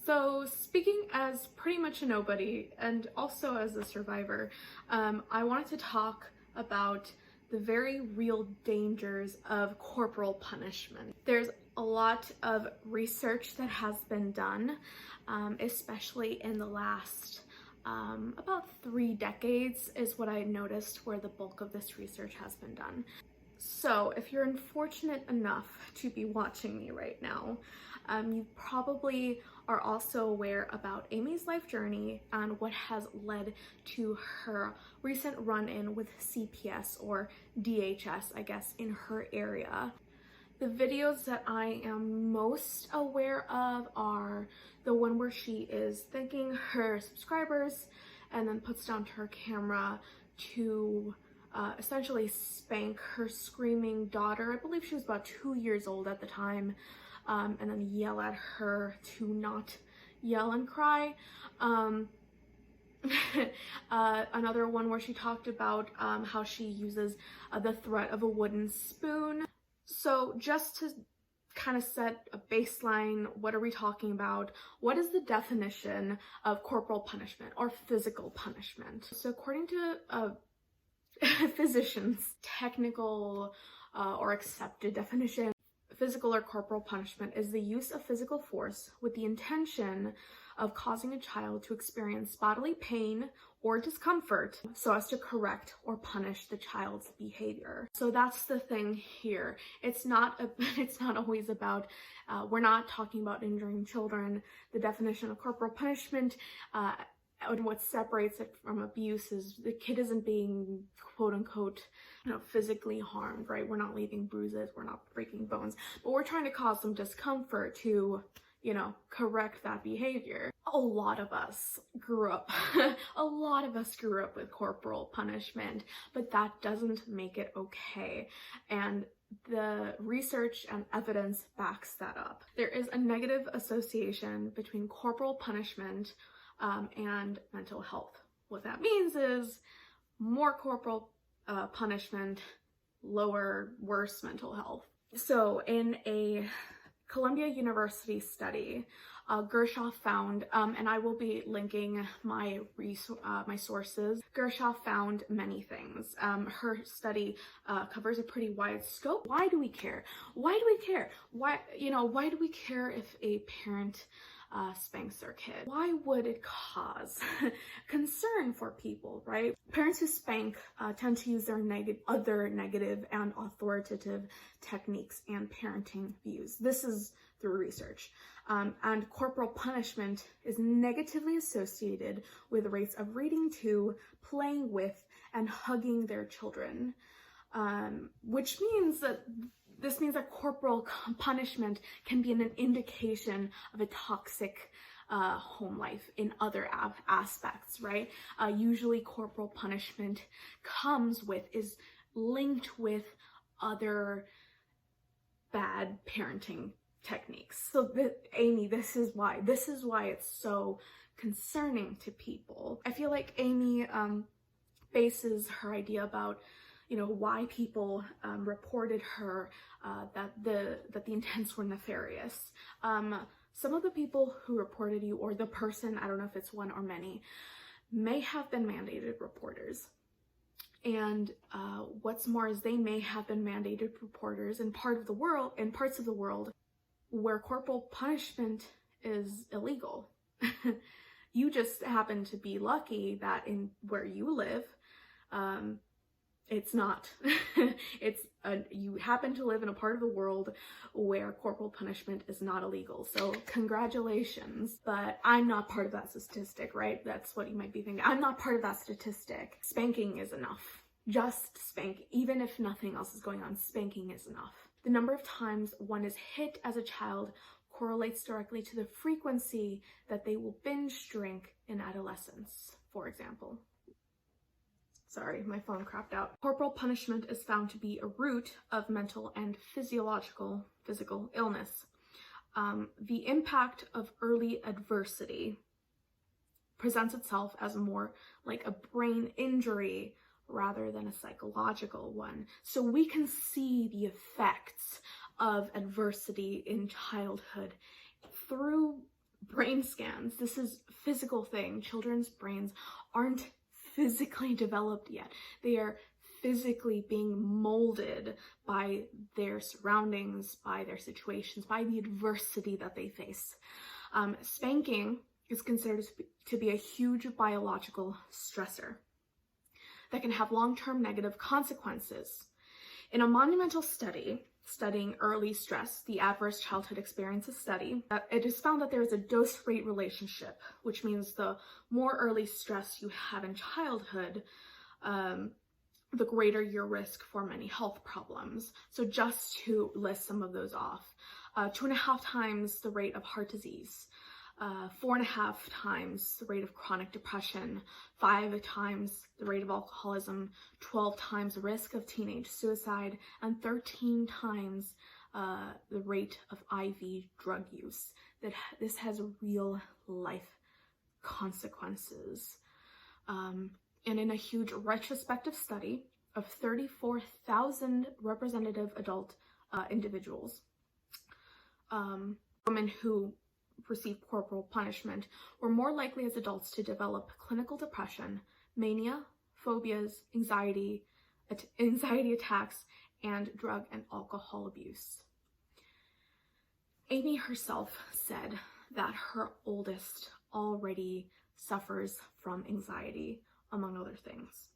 So speaking as pretty much a nobody and also as a survivor, I wanted to talk about the very real dangers of corporal punishment. There's a lot of research that has been done, especially in the last about 3 decades is what I noticed where the bulk of this research has been done. So if you're unfortunate enough to be watching me right now, you probably are also aware about Amy's life journey and what has led to her recent run-in with CPS or DHS, I guess, in her area. The videos that I am most aware of are the one where she is thanking her subscribers and then puts down to her camera to essentially spank her screaming daughter. I believe she was about 2 years old at the time, and then yell at her to not yell and cry. Another one where she talked about how she uses the threat of a wooden spoon. So just to kind of set a baseline, what are we talking about? What is the definition of corporal punishment or physical punishment? So according to physicians' technical or accepted definition, physical or corporal punishment is the use of physical force with the intention of causing a child to experience bodily pain or discomfort so as to correct or punish the child's behavior. So that's the thing here. It's not always about, we're not talking about injuring children. The definition of corporal punishment and what separates it from abuse is the kid isn't being quote unquote, physically harmed, right? We're not leaving bruises, we're not breaking bones, but we're trying to cause some discomfort to, correct that behavior. A lot of us grew up with corporal punishment, but that doesn't make it okay. And the research and evidence backs that up. There is a negative association between corporal punishment and mental health. What that means is more corporal punishment, worse mental health. So in a Columbia University study, Gershoff found, and I will be linking my sources, Gershoff found many things. Her study covers a pretty wide scope. Why do we care? Why do we care? Why do we care if a parent spanks their kid? Why would it cause concern for people, right? Parents who spank tend to use their other negative and authoritative techniques and parenting views. This is through research. And corporal punishment is negatively associated with rates of reading to, playing with, and hugging their children, which means that this means that corporal punishment can be an indication of a toxic home life in other aspects, right? Usually corporal punishment is linked with other bad parenting techniques. So Amy, this is why it's so concerning to people. I feel like Amy bases her idea about why people reported her that the intents were nefarious. Some of the people who reported you, or the person, I don't know if it's one or many, may have been mandated reporters. And what's more is they may have been mandated reporters in parts of the world where corporal punishment is illegal. You just happen to be lucky that in where you live, it's not. You happen to live in a part of the world where corporal punishment is not illegal. So congratulations, but I'm not part of that statistic, right? That's what you might be thinking. I'm not part of that statistic. Spanking is enough. Just spank. Even if nothing else is going on, spanking is enough. The number of times one is hit as a child correlates directly to the frequency that they will binge drink in adolescence, for example. Sorry, my phone crapped out. Corporal punishment is found to be a root of mental and physical illness. The impact of early adversity presents itself as more like a brain injury rather than a psychological one. So we can see the effects of adversity in childhood through brain scans. This is a physical thing. Children's brains aren't physically developed yet. They are physically being molded by their surroundings, by their situations, by the adversity that they face. Spanking is considered to be a huge biological stressor that can have long-term negative consequences. In a monumental study studying early stress, the Adverse Childhood Experiences study, it is found that there is a dose-rate relationship, which means the more early stress you have in childhood, the greater your risk for many health problems. So just to list some of those off, 2.5 times the rate of heart disease, 4.5 times the rate of chronic depression, 5 times the rate of alcoholism, 12 times the risk of teenage suicide, and 13 times the rate of IV drug use. This has real life consequences. And in a huge retrospective study of 34,000 representative adult individuals, women who received corporal punishment were more likely as adults to develop clinical depression, mania, phobias, anxiety attacks, and drug and alcohol abuse. Amy herself said that her oldest already suffers from anxiety, among other things.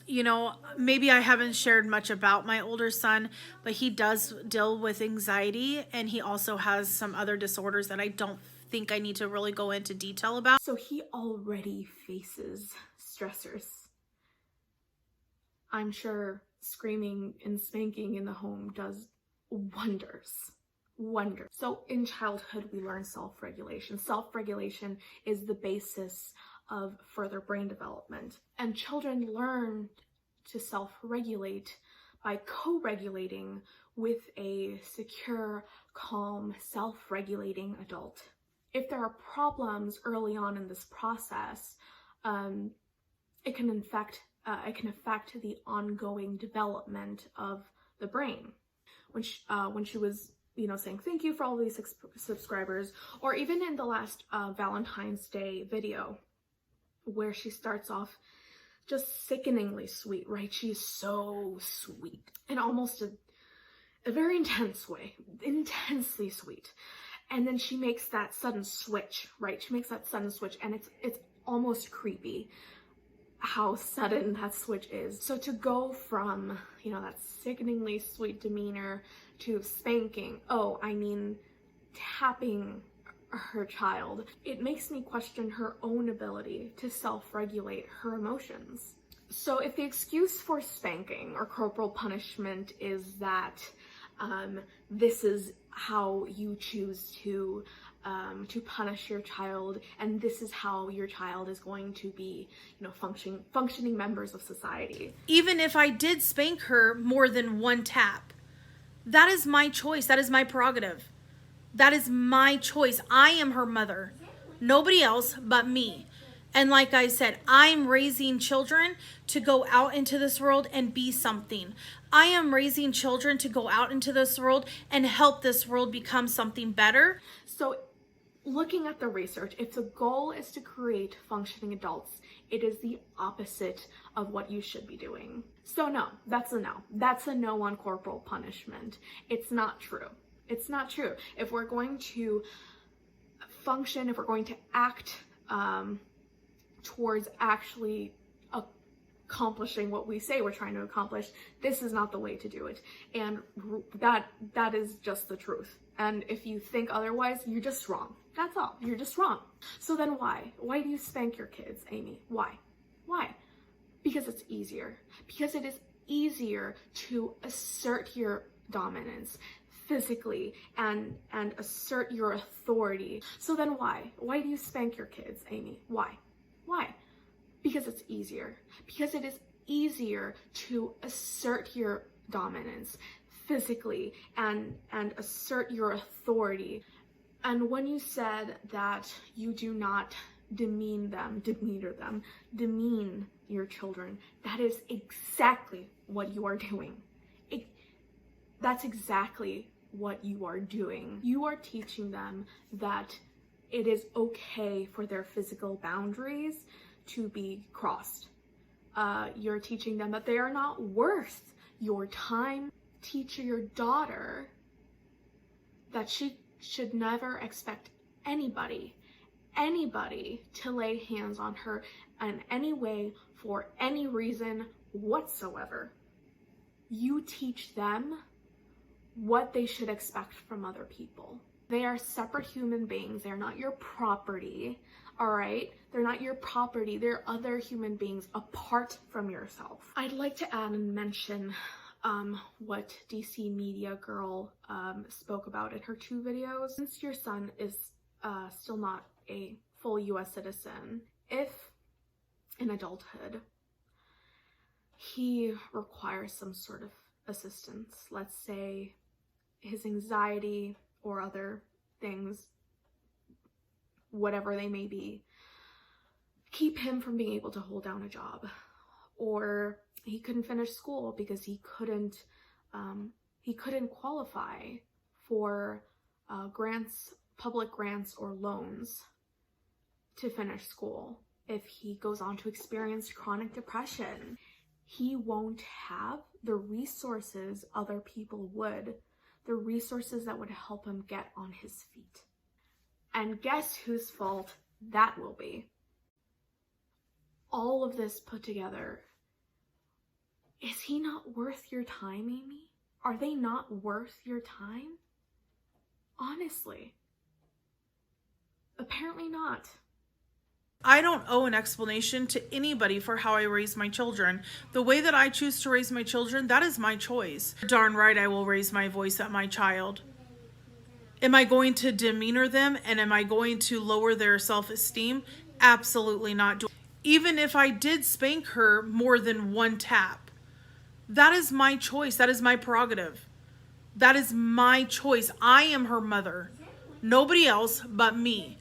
You know, maybe I haven't shared much about my older son, but he does deal with anxiety, and he also has some other disorders that I don't think I need to really go into detail about. So he already faces stressors. I'm sure screaming and spanking in the home does wonders. So in childhood, we learn self-regulation. Self-regulation is the basis of further brain development. And children learn to self-regulate by co-regulating with a secure, calm, self-regulating adult. If there are problems early on in this process, it can affect the ongoing development of the brain. When she was, saying thank you for all these subscribers, or even in the last Valentine's Day video, where she starts off just sickeningly sweet, right? She is so sweet in almost a very intense way, intensely sweet. And then she makes that sudden switch, right? She makes that sudden switch, and it's almost creepy how sudden that switch is. So to go from, that sickeningly sweet demeanor to spanking, tapping her child, it makes me question her own ability to self-regulate her emotions. So if the excuse for spanking or corporal punishment is that this is how you choose to punish your child, and this is how your child is going to be, functioning members of society. Even if I did spank her more than one tap, that is my choice. That is my prerogative. That is my choice. I am her mother. Nobody else but me. And like I said, I'm raising children to go out into this world and be something. I am raising children to go out into this world and help this world become something better. So looking at the research, if the goal is to create functioning adults, it is the opposite of what you should be doing. So no, that's a no. That's a no on corporal punishment. It's not true. It's not true. If we're going to function, if we're going to act towards actually accomplishing what we say we're trying to accomplish, this is not the way to do it. And that is just the truth. And if you think otherwise, you're just wrong. That's all. You're just wrong. So then why? Why do you spank your kids, Amy? Why? Because it's easier. Because it is easier to assert your dominance physically and assert your authority. So then why? Why do you spank your kids, Amy? Why? Because it's easier. Because it is easier to assert your dominance physically and assert your authority. And when you said that you do not demean your children, that is exactly what you are doing. That's exactly what you are doing. You are teaching them that it is okay for their physical boundaries to be crossed. You're teaching them that they are not worth your time. Teach your daughter that she should never expect anybody to lay hands on her in any way for any reason whatsoever. You teach them what they should expect from other people. They are separate human beings. They're not your property, all right? They're not your property. They're other human beings apart from yourself. I'd like to add and mention what DC Media Girl spoke about in her 2 videos. Since your son is still not a full US citizen, if in adulthood he requires some sort of assistance, let's say his anxiety or other things, whatever they may be, keep him from being able to hold down a job, or he couldn't finish school because he couldn't qualify for grants, public grants or loans to finish school. If he goes on to experience chronic depression, he won't have the resources other people would, the resources that would help him get on his feet. And guess whose fault that will be? All of this put together, is he not worth your time, Amy? Are they not worth your time? Honestly. Apparently not. I don't owe an explanation to anybody for how I raise my children. The way that I choose to raise my children, that is my choice. Darn right I will raise my voice at my child. Am I going to demeanor them and am I going to lower their self-esteem? Absolutely not. Even if I did spank her more than 1 tap, that is my choice. That is my prerogative. That is my choice. I am her mother. Nobody else but me.